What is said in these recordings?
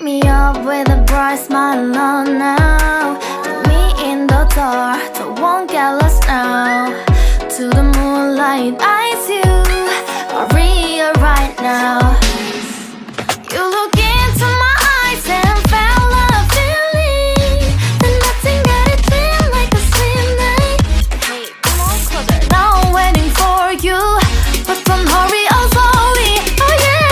Light me up with a bright smile on now. Put me in the dark, so won't get lost now. To the moonlight, eyes you, Maria right now. You look into my eyes and felt a feeling that nothing got it feel like a slim night. Hey, come on closer. Now I'm waiting for you, but don't hurry, oh slowly. Oh yeah,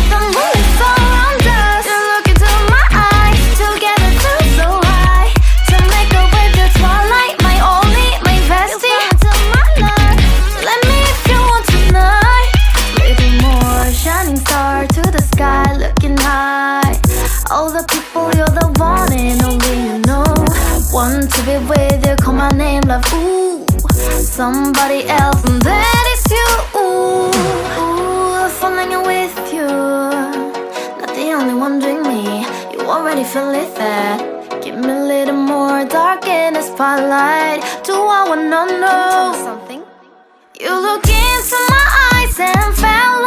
the moon is around us. You look into my eyes, together feel so high. To make a way the twilight, my only, my bestie. You come into my life, let me if you want tonight. Little more shining star to the sky, looking high. All the people, you're the one and only you know. Want to be with you, call my name, love, ooh. Somebody else, and that is you, ooh. Falling in with you, not the only one doing me. You already feel it there. Give me a little more dark in the spotlight. Do I wanna know something? You look into my eyes and fell